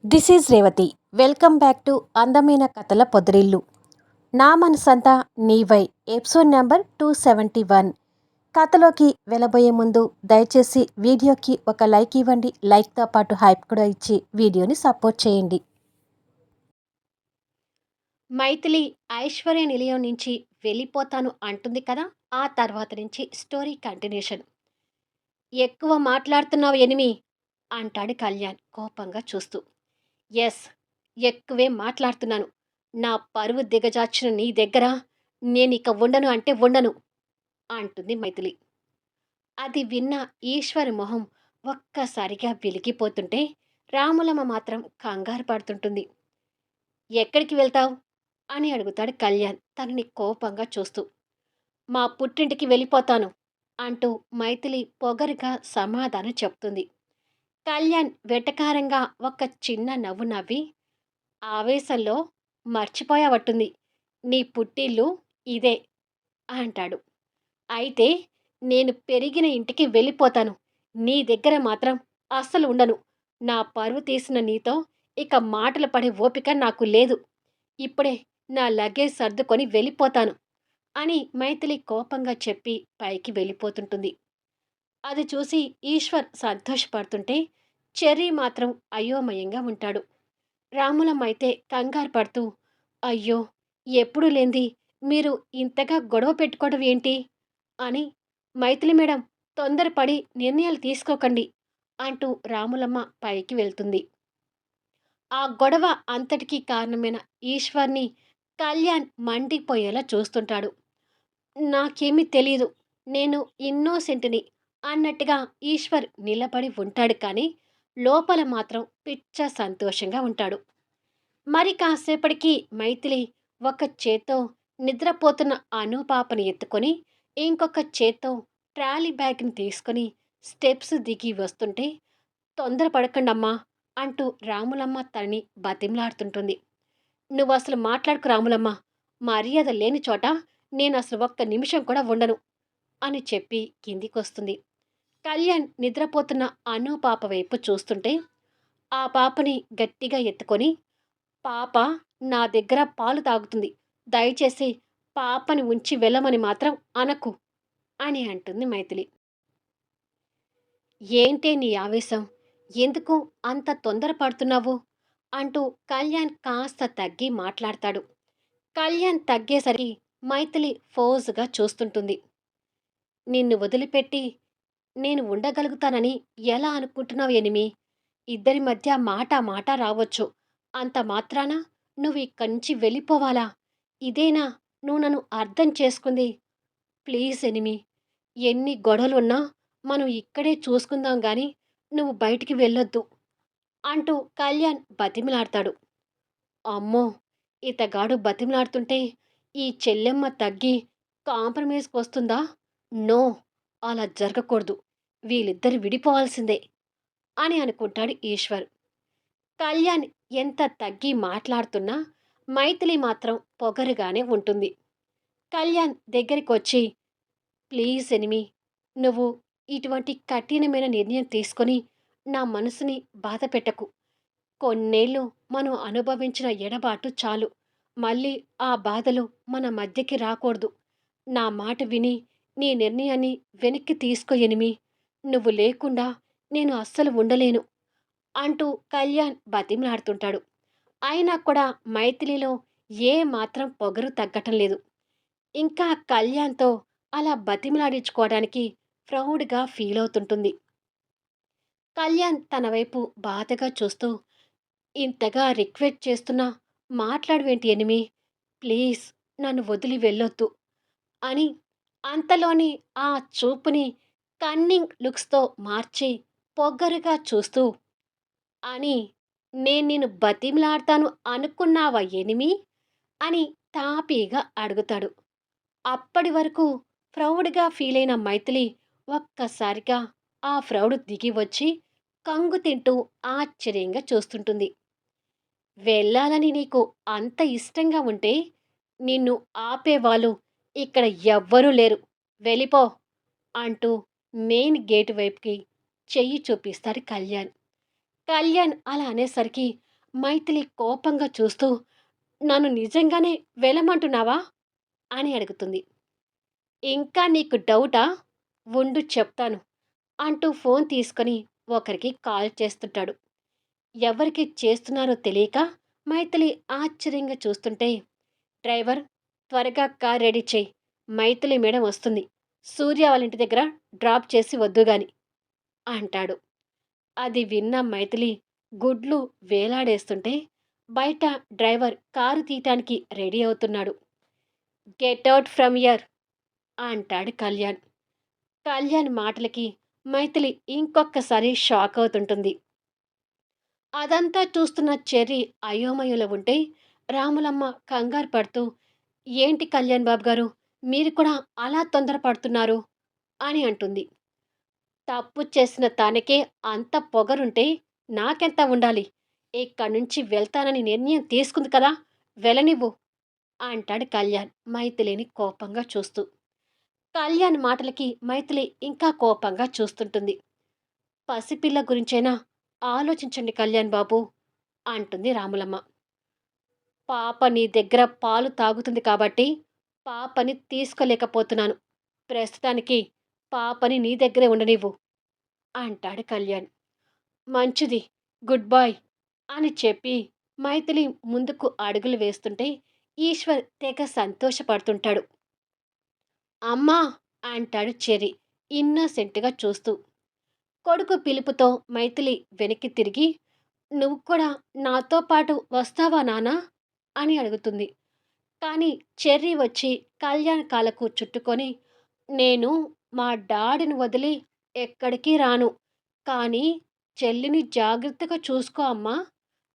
This is Revathi. Welcome back to అందమైన కథల పొదరిల్లు. నా మనసంతా నీవై ఎపిసోడ్ నెంబర్ 271. కథలోకి వెళ్ళబోయే ముందు దయచేసి వీడియోకి ఒక లైక్ ఇవ్వండి. లైక్తో పాటు హైప్ కూడా ఇచ్చి వీడియోని సపోర్ట్ చేయండి. మైథిలి ఐశ్వర్య నిలయం నుంచి వెళ్ళిపోతాను అంటుంది కదా. ఆ తర్వాత నుంచి స్టోరీ కంటిన్యూషన్. ఎక్కువ మాట్లాడుతున్నావు ఎనిమి అంటాడు కళ్యాణ్ కోపంగా చూస్తూ. ఎస్, ఎక్కువే మాట్లాడుతున్నాను. నా పరువు దిగజార్చిన నీ దగ్గర నేనిక ఉండను అంటే ఉండను అంటుంది మైథిలి. అది విన్న ఈశ్వర్ మొహం ఒక్కసారిగా వెలిగిపోతుంటే రాములమ్మ మాత్రం కంగారు పడుతుంటుంది. ఎక్కడికి వెళ్తావు అని అడుగుతాడు కళ్యాణ్ తనని కోపంగా చూస్తూ. మా పుట్టింటికి వెళ్ళిపోతాను అంటూ మైథిలి పొగరుగా సమాధానం చెప్తుంది. కళ్యాణ్ వెటకారంగా ఒక చిన్న నవ్వు నవ్వి, ఆవేశంలో మర్చిపోయావట్టుంది. నీ పుట్టిల్లు ఇదే అంటాడు. అయితే నేను పెరిగిన ఇంటికి వెళ్ళిపోతాను. నీ దగ్గర మాత్రం అస్సలు ఉండను. నా పరువు తీసిన నీతో ఇక మాటలు పడే ఓపిక నాకు లేదు. ఇప్పుడే నా లగేజ్ సర్దుకొని వెళ్ళిపోతాను అని మైథిలి కోపంగా చెప్పి పైకి వెళ్ళిపోతుంటుంది. అది చూసి ఈశ్వర్ సంతోషపడుతుంటే చెర్రీ మాత్రం అయోమయంగా ఉంటాడు. రాములమ్మ అయితే కంగారు పడుతూ, అయ్యో, ఎప్పుడు లేంది మీరు ఇంతగా గొడవ పెట్టుకోవడం ఏంటి అని. మైథిలి మేడం, తొందరపడి నిర్ణయాలు తీసుకోకండి అంటూ రాములమ్మ పైకి వెళ్తుంది. ఆ గొడవ అంతటికీ కారణమైన ఈశ్వర్ని కళ్యాణ్ మండిపోయేలా చూస్తుంటాడు. నాకేమీ తెలీదు, నేను ఇన్నోసెంట్ని అన్నట్టుగా ఈశ్వర్ నిలబడి ఉంటాడు కానీ లోపల మాత్రం పిచ్చ సంతోషంగా ఉంటాడు. మరి కాసేపటికి మైథిలి ఒక చేత్తో నిద్రపోతున్న అనుపాపని ఎత్తుకొని ఇంకొక చేత్తో ట్రాలీ బ్యాగ్ని తీసుకొని స్టెప్స్ దిగి వస్తుంటే, తొందరపడకండమ్మా అంటూ రాములమ్మ తనని బతిమలాడుతుంటుంది. నువ్వు అసలు మాట్లాడుకు రాములమ్మ, మర్యాద లేని చోట నేను అసలు ఒక్క నిమిషం కూడా ఉండను అని చెప్పి కిందికొస్తుంది. కళ్యాణ్ నిద్రపోతున్న అను పాప వైపు చూస్తుంటే ఆ పాపని గట్టిగా ఎత్తుకొని, పాప నా దగ్గర పాలు తాగుతుంది, దయచేసి పాపని ఉంచి వెళ్ళమని మాత్రం అనకు అని అంటుంది మైథిలి. ఏంటే నీ ఆవేశం, ఎందుకు అంత తొందరపడుతున్నావు అంటూ కళ్యాణ్ కాస్త తగ్గి మాట్లాడతాడు. కళ్యాణ్ తగ్గేసరికి మైథిలి ఫోజుగా చూస్తుంటుంది. నిన్ను వదిలిపెట్టి నేను ఉండగలుగుతానని ఎలా అనుకుంటున్నావు ఎనిమి? ఇద్దరి మధ్య మాట మాట రావచ్చు. అంత మాత్రాన నువ్వు ఇక్కడి నుంచి వెళ్ళిపోవాలా? ఇదేనా నువ్వు నన్ను అర్థం చేసుకుంది? ప్లీజ్ ఎనిమి, ఎన్ని గొడవలున్నా మనం ఇక్కడే చూసుకుందాం గాని నువ్వు బయటికి వెళ్ళొద్దు అంటూ కళ్యాణ్ బతిమిలాడతాడు. అమ్మో, ఇతగాడు బతిమిలాడుతుంటే ఈ చెల్లెమ్మ తగ్గి కాంప్రమైజ్కి వస్తుందా? నో, అలా జరగకూడదు. వీళ్ళిద్దరు విడిపోవాల్సిందే అని అనుకుంటాడు ఈశ్వర్. కళ్యాణ్ ఎంత తగ్గి మాట్లాడుతున్నా మైథిలి మాత్రం పొగరుగానే ఉంటుంది. కళ్యాణ్ దగ్గరికొచ్చి, ప్లీజ్ ఎనిమి, నువ్వు ఇటువంటి కఠినమైన నిర్ణయం తీసుకొని నా మనసుని బాధ పెట్టకు. కొన్నేళ్ళు మనం అనుభవించిన ఎడబాటు చాలు. మళ్ళీ ఆ బాధలు మన మధ్యకి రాకూడదు. నా మాట విని నీ నిర్ణయాన్ని వెనక్కి తీసుకో ఎనిమి. నువ్వు లేకుండా నేను అస్సలు ఉండలేను అంటూ కళ్యాణ్ బతిమలాడుతుంటాడు. అయినా కూడా మైథిలిలో ఏ మాత్రం పొగరు తగ్గటం లేదు. ఇంకా కళ్యాణ్‌తో అలా బతిమలాడించుకోవడానికి ప్రౌడ్‌గా ఫీల్ అవుతుంటుంది. కళ్యాణ్ తన వైపు బాధగా చూస్తూ, ఇంతగా రిక్వెస్ట్ చేస్తున్నా మాట్లాడవేంటి ఎనిమి? ప్లీజ్ నన్ను వదిలి వెళ్ళొద్దు అని అంతలోని ఆ చూపుని కన్నింగ్ లుక్స్‌తో మార్చి పొగరుగా చూస్తూ, అని నేను నిన్ను బతిమిలాడతాను అనుకున్నావా ఎనిమి అని తాపీగా అడుగుతాడు. అప్పటి వరకు ప్రౌడ్‌గా ఫీలైన మైథిలి ఒక్కసారిగా ఆ ప్రౌడ్ దిగి వచ్చి కంగు తింటూ ఆశ్చర్యంగా చూస్తుంటుంది. వెళ్ళాలని నీకు అంత ఇష్టంగా ఉంటే నిన్ను ఆపేవాళ్ళు ఇక్కడ ఎవ్వరూ లేరు. వెళ్ళిపో అంటూ మెయిన్ గేట్ వైపుకి చెయ్యి చూపిస్తాడు కళ్యాణ్. కళ్యాణ్ అలా అనేసరికి మైథిలి కోపంగా చూస్తూ, "నన్ను నిజంగానే వెళ్ళమంటున్నావా?" అని అడుగుతుంది. "ఇంకా నీకు డౌటా? ఉండు చెప్తాను" అంటూ ఫోన్ తీసుకొని ఒకరికి కాల్ చేస్తుంటాడు. ఎవరికి చేస్తున్నారో తెలియక మైథిలి ఆశ్చర్యంగా చూస్తుంటే, "డ్రైవర్ త్వరగా కార్ రెడీ చెయ్యి. మైథిలి మేడం వస్తుంది. సూర్య వాళ్ళ ఇంటి దగ్గర డ్రాప్ చేసి వద్దుగాని" అంటాడు. అది విన్న మైథిలి గుడ్లు వేలాడేస్తుంటే, బయట డ్రైవర్ కారు తీయటానికి రెడీ అవుతున్నాడు. "గెట్ ఔట్ ఫ్రమ్ హియర్" అంటాడు కళ్యాణ్. కళ్యాణ్ మాటలకి మైథిలి ఇంకొక్కసారి షాక్ అవుతుంటుంది. అదంతా చూస్తున్న చెర్రి అయోమయంలో ఉంటే, రాములమ్మ కంగారు పడుతూ, "ఏంటి కళ్యాణ్ బాబు గారు, మీరు కూడా అలా తొందరపడుతున్నారు" అని అంటుంది. "తప్పు చేసిన తనకే అంత పొగరుంటే నాకెంత ఉండాలి? ఇక్కడి నుంచి వెళ్తానని నిర్ణయం తీసుకుంది కదా! వెళ్ళనివ్వు" అంటాడు కళ్యాణ్ మైథిలిని కోపంగా చూస్తూ. కళ్యాణ్ మాటలకి మైథిలి ఇంకా కోపంగా చూస్తుంటుంది. "పసిపిల్ల గురించైనా ఆలోచించండి కళ్యాణ్ బాబు" అంటుంది రాములమ్మ. "పాప నీ దగ్గర పాలు తాగుతుంది కాబట్టి పాపని తీసుకోలేకపోతున్నాను. ప్రస్తుతానికి పాపని నీ దగ్గరే ఉండనివ్వు" అంటాడు కళ్యాణ్. "మంచిది. గుడ్ బాయ్" అని చెప్పి మైథిలి ముందుకు అడుగులు వేస్తుంటే ఈశ్వర్ తెగ సంతోషపడుతుంటాడు. "అమ్మా" అంటాడు చెర్రి ఇన్నోసెంట్‌గా చూస్తూ. కొడుకు పిలుపుతో మైథిలి వెనక్కి తిరిగి, "నువ్వు కూడా నాతో పాటు వస్తావా నాన్నా?" అని అడుగుతుంది. కానీ చెర్రి వచ్చి కళ్యాణ్ కాళ్ళకు చుట్టుకొని, "నేను మా డాడీని వదిలి ఎక్కడికి రాను. కానీ చెల్లిని జాగ్రత్తగా చూసుకో అమ్మా"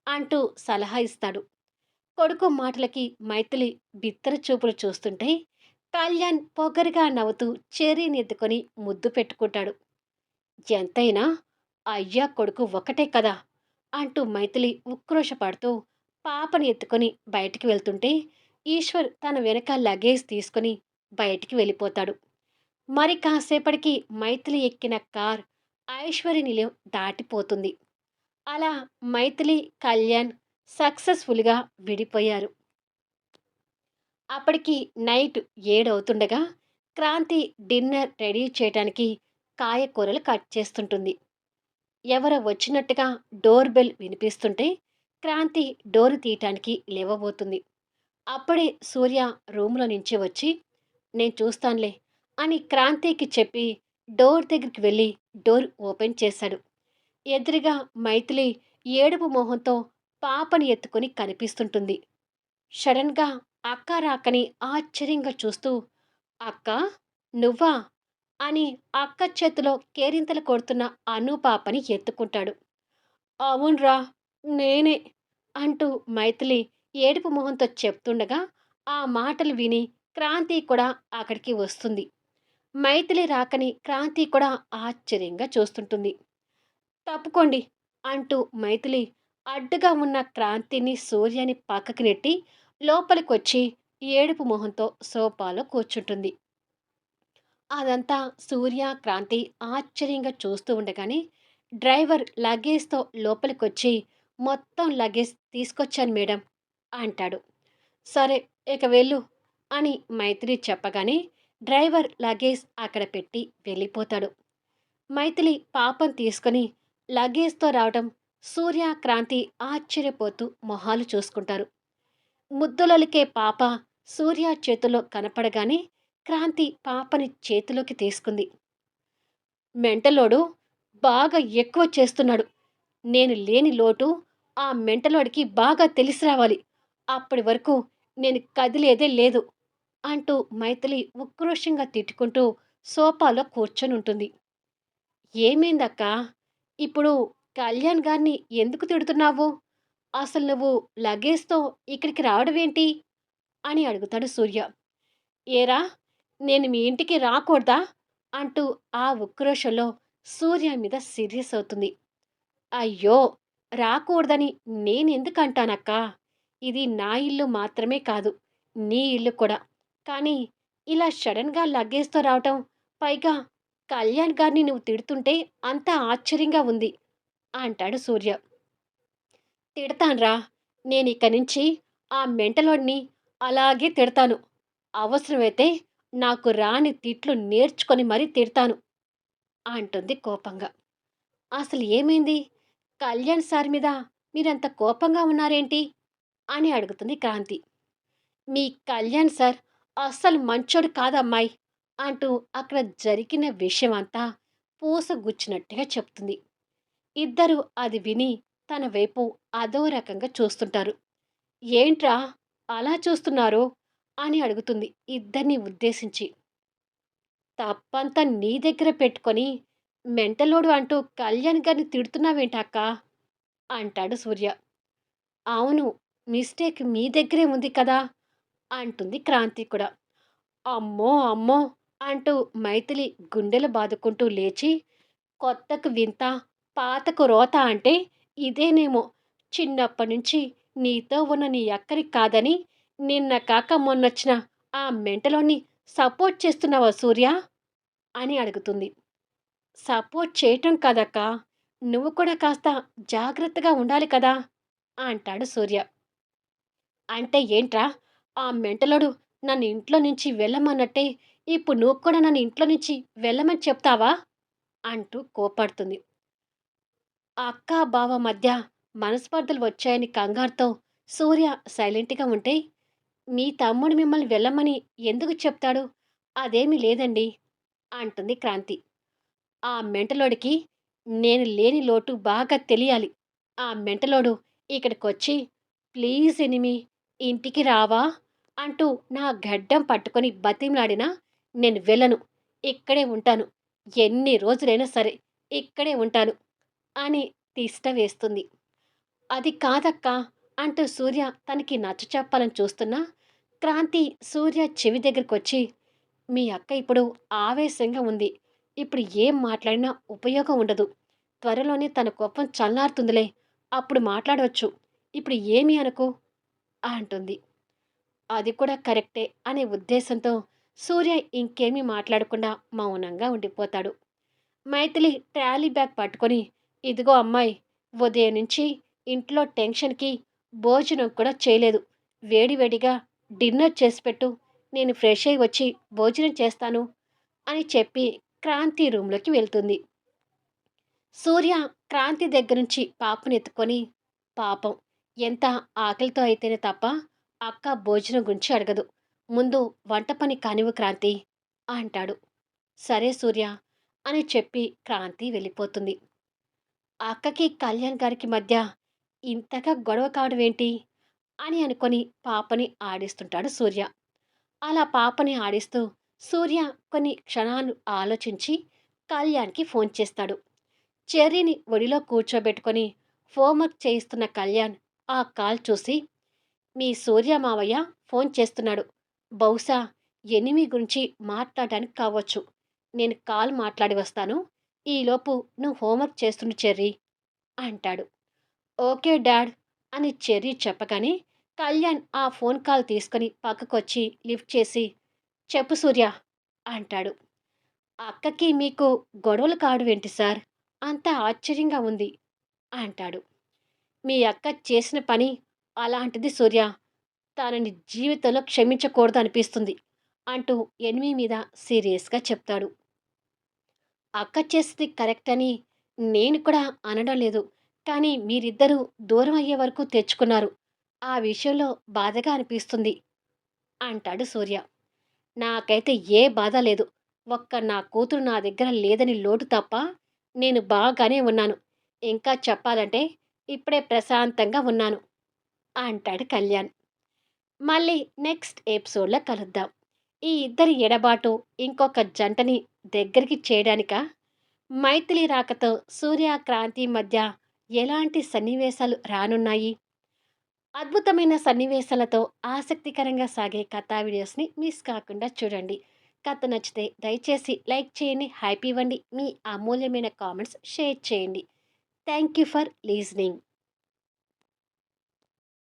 అంటూ సలహా ఇస్తాడు. కొడుకు మాటలకి మైథిలి బిత్తర చూపులు చూస్తుంటే, కళ్యాణ్ పొగరుగా నవ్వుతూ చెర్రీని ఎత్తుకొని ముద్దు పెట్టుకుంటాడు. ఎంతైనా అయ్యా కొడుకు ఒకటే కదా అంటూ మైథిలి ఉక్రోషపడుతూ పాపని ఎత్తుకొని బయటికి వెళ్తుంటే ఈశ్వర్ తన వెనక లగేజ్ తీసుకొని బయటికి వెళ్ళిపోతాడు. మరి కాసేపటికి మైథిలి ఎక్కిన కార్ ఐశ్వర్య నిలయం దాటిపోతుంది. అలా మైథిలి కళ్యాణ్ సక్సెస్ఫుల్గా విడిపోయారు. అప్పటికి నైట్ 7 అవుతుండగా క్రాంతి డిన్నర్ రెడీ చేయటానికి కాయకూరలు కట్ చేస్తుంటుంది. ఎవరో వచ్చినట్టుగా డోర్ బెల్ వినిపిస్తుంటే క్రాంతి డోరు తీయటానికి లేవబోతుంది. అప్పుడే సూర్య రూమ్‌లో నుంచి వచ్చి, "నేను చూస్తానులే" అని క్రాంతికి చెప్పి డోర్ దగ్గరికి వెళ్ళి డోర్ ఓపెన్ చేశాడు. ఎదురుగా మైథిలి ఏడుపు మొహంతో పాపని ఎత్తుకొని కనిపిస్తుంటుంది. సడన్‌గా అక్క రాకని ఆశ్చర్యంగా చూస్తూ, "అక్కా! నువ్వా?" అని అక్క చేతిలో కేరింతలు కొడుతున్న అను పాపని ఎత్తుకుంటాడు. "అవునురా! నేనే" అంటూ మైథిలి ఏడుపు మొహంతో చెప్తుండగా, ఆ మాటలు విని క్రాంతి కూడా అక్కడికి వస్తుంది. మైథిలి రాకని క్రాంతి కూడా ఆశ్చర్యంగా చూస్తుంటుంది. "తప్పుకోండి" అంటూ మైథిలి అడ్డుగా ఉన్న క్రాంతిని, సూర్యని పక్కకి నెట్టి లోపలికొచ్చి ఏడుపు మొహంతో సోఫాలో కూర్చుంటుంది. అదంతా సూర్య, క్రాంతి ఆశ్చర్యంగా చూస్తూ ఉండగానే డ్రైవర్ లగేజ్‌తో లోపలికొచ్చి, "మొత్తం లగేజ్ తీసుకొచ్చాను మేడం" అంటాడు. "సరే ఇక వెళ్ళు" అని మైథిలి చెప్పగానే డ్రైవర్ లగేజ్ అక్కడ పెట్టి వెళ్ళిపోతాడు. మైథిలి పాపను తీసుకొని లగేజ్‌తో రావడం సూర్య, క్రాంతి ఆశ్చర్యపోతూ మొహాలు చూసుకుంటారు. ముద్దులొలికే పాప సూర్య చేతుల్లో కనపడగానే క్రాంతి పాపని చేతిలోకి తీసుకుంది. "మెంటలోడు బాగా ఎక్కువ చేస్తున్నాడు. నేను లేని లోటు ఆ మెంటలోడికి బాగా తెలిసి రావాలి. అప్పటి వరకు నేను కదిలేదే లేదు" అంటూ మైథిలి ఉక్రోషంగా తిట్టుకుంటూ సోఫాలో కూర్చొనుంటుంది. "ఏమైందక్కా? ఇప్పుడు కళ్యాణ్ గారిని ఎందుకు తిడుతున్నావు? అసలు నువ్వు లగేజ్‌తో ఇక్కడికి రావడమేంటి?" అని అడుగుతాడు సూర్య. "ఏరా! నేను మీ ఇంటికి రాకూడదా?" అంటూ ఆ ఉక్రోషంలో సూర్య మీద సీరియస్ అవుతుంది. "అయ్యో! రాకూడదని నేనెందుకంటానక్కా? ఇది నా ఇల్లు మాత్రమే కాదు, నీ ఇల్లు కూడా. కానీ ఇలా సడెన్‌గా లగేజ్‌తో రావటం, పైగా కళ్యాణ్ గారిని నువ్వు తిడుతుంటే అంతా ఆశ్చర్యంగా ఉంది" అంటాడు సూర్య. తిడతానురా. నేనిక నుంచి ఆ మెంటలోడిని అలాగే తిడతాను. అవసరమైతే నాకు రాని తిట్లు నేర్చుకొని మరీ తిడతాను అంటుంది కోపంగా. అసలు ఏమైంది? కళ్యాణ్ సార్ మీద మీరంత కోపంగా ఉన్నారేంటి? అని అడుగుతుంది క్రాంతి. మీ కళ్యాణ్ సార్ అస్సలు మంచోడు కాదమ్మాయి అంటూ అక్కడ జరిగిన విషయమంతా పూసగుచ్చినట్టుగా చెప్తుంది. ఇద్దరు అది విని తన వైపు అదో రకంగా చూస్తుంటారు. ఏంట్రా అలా చూస్తున్నారు అని అడుగుతుంది ఇద్దరిని ఉద్దేశించి. తప్పంతా నీ దగ్గర పెట్టుకొని మెంటలోడు అంటూ కళ్యాణ్ గారిని తిడుతున్నావేంటక్కా అంటాడు సూర్య. అవును, మిస్టేక్ మీ దగ్గరే ఉంది కదా అంటుంది క్రాంతి కూడా. అమ్మో అమ్మో అంటూ మైథిలి గుండెలు బాదుకుంటూ లేచి, కొత్తకు వింత, పాతకు రోత అంటే ఇదేనేమో. చిన్నప్పటినుంచి నీతో ఉన్న నీ అక్కని కాదని నిన్న కాక మొన్నొచ్చిన ఆ మెంటలోని సపోర్ట్ చేస్తున్నావా సూర్య అని అడుగుతుంది. సపోర్ట్ చేయటం కాదక్కా, నువ్వు కూడా కాస్త జాగ్రత్తగా ఉండాలి కదా అంటాడు సూర్య. అంటే ఏంట్రా ఆ మెంటలోడు నన్ను ఇంట్లో నుంచి వెళ్ళమన్నట్టే ఇప్పుడు నువ్వు కూడా నన్ను ఇంట్లో నుంచి వెళ్ళమని చెప్తావా అంటూ కోపడుతుంది. అక్క బావ మధ్య మనస్పర్ధలు వచ్చాయని కంగారుతో సూర్య సైలెంట్గా ఉంటే, మీ తమ్ముడు మిమ్మల్ని వెళ్ళమని ఎందుకు చెప్తాడు? అదేమీ లేదండి అంటుంది క్రాంతి. ఆ మెంటలోడికి నేను లేని లోటు బాగా తెలియాలి. ఆ మెంటలోడు ఇక్కడికొచ్చి ప్లీజ్ ఎనిమి ఇంటికి రావా అంటూ నా గడ్డం పట్టుకొని బతిమలాడినా నేను వెళ్ళను. ఇక్కడే ఉంటాను. ఎన్ని రోజులైనా సరే ఇక్కడే ఉంటాను అని తిష్ట వేస్తుంది. అది కాదక్కా అంటూ సూర్య తనకి నచ్చచెప్పాలని చూస్తున్నా క్రాంతి సూర్య చెవి దగ్గరకొచ్చి, మీ అక్క ఇప్పుడు ఆవేశంగా ఉంది. ఇప్పుడు ఏం మాట్లాడినా ఉపయోగం ఉండదు. త్వరలోనే తన కోపం చల్లారుతుందిలే. అప్పుడు మాట్లాడవచ్చు. ఇప్పుడు ఏమీ అనకు అంటుంది. అది కూడా కరెక్టే అనే ఉద్దేశంతో సూర్య ఇంకేమీ మాట్లాడకుండా మౌనంగా ఉండిపోతాడు. మైథిలి ట్రాలీ బ్యాగ్ పట్టుకొని, ఇదిగో అమ్మాయి, ఉదయం నుంచి ఇంట్లో టెన్షన్‌కి భోజనం కూడా చేయలేదు. వేడివేడిగా డిన్నర్ చేసిపెట్టు. నేను ఫ్రెష్ అయ్యి వచ్చి భోజనం చేస్తాను అని చెప్పి క్రాంతి రూమ్‌లోకి వెళ్తుంది. సూర్య క్రాంతి దగ్గర నుంచి పాపనెత్తుకొని, పాపం ఎంత ఆకలితో అయితేనే తప్ప అక్క భోజనం గురించి అడగదు. ముందు వంట పని కానివ్వు క్రాంతి అంటాడు. సరే సూర్య అని చెప్పి క్రాంతి వెళ్ళిపోతుంది. అక్కకి కళ్యాణ్ గారికి మధ్య ఇంతగా గొడవ కావడమేంటి అని అనుకొని పాపని ఆడిస్తుంటాడు సూర్య. అలా పాపని ఆడిస్తూ సూర్య కొన్ని క్షణాలు ఆలోచించి కళ్యాణ్కి ఫోన్ చేస్తాడు. చెర్రీని ఒడిలో కూర్చోబెట్టుకొని హోంవర్క్ చేయిస్తున్న కళ్యాణ్ ఆ కాల్ చూసి, మీ సూర్య మావయ్య ఫోన్ చేస్తున్నాడు. బహుశా ఎనిమి గురించి మాట్లాడడానికి కావచ్చు. నేను కాల్ మాట్లాడి వస్తాను. ఈలోపు నువ్వు హోంవర్క్ చేస్తుండు చెర్రీ అంటాడు. ఓకే డాడ్ అని చెర్రీ చెప్పగానే కళ్యాణ్ ఆ ఫోన్ కాల్ తీసుకొని పక్కకొచ్చి లిఫ్ట్ చేసి, చెప్పు సూర్య అంటాడు. అక్కకి మీకు గొడవలు కావడమేంటి సార్? అంత ఆశ్చర్యంగా ఉంది అంటాడు. మీ అక్క చేసిన పని అలాంటిది సూర్య. తనని జీవితంలో క్షమించకూడదు అనిపిస్తుంది అంటూ ఎనిమి మీద సీరియస్గా చెప్తాడు. అక్క చేసింది కరెక్ట్ అని నేను కూడా అనడం లేదు. కానీ మీరిద్దరూ దూరం అయ్యే వరకు తెచ్చుకున్నారు. ఆ విషయంలో బాధగా అనిపిస్తుంది అంటాడు సూర్య. నాకైతే ఏ బాధ లేదు. ఒక్క నా కూతురు నా దగ్గర లేదని లోటు తప్ప నేను బాగానే ఉన్నాను. ఇంకా చెప్పాలంటే ఇప్పుడే ప్రశాంతంగా ఉన్నాను అంటాడు కళ్యాణ్. మళ్ళీ నెక్స్ట్ ఎపిసోడ్‌లో కలుద్దాం. ఈ ఇద్దరి ఎడబాటు ఇంకొక జంటని దగ్గరికి చేయడానికా? మైథిలి రాకతో సూర్య, క్రాంతి మధ్య ఎలాంటి సన్నివేశాలు రానున్నాయి? అద్భుతమైన సన్నివేశాలతో ఆసక్తికరంగా సాగే కథా వీడియోస్‌ని మిస్ కాకుండా చూడండి. కథ నచ్చితే దయచేసి లైక్ చేయండి, హైప్ ఇవ్వండి. మీ అమూల్యమైన కామెంట్స్ షేర్ చేయండి. Thank you for listening.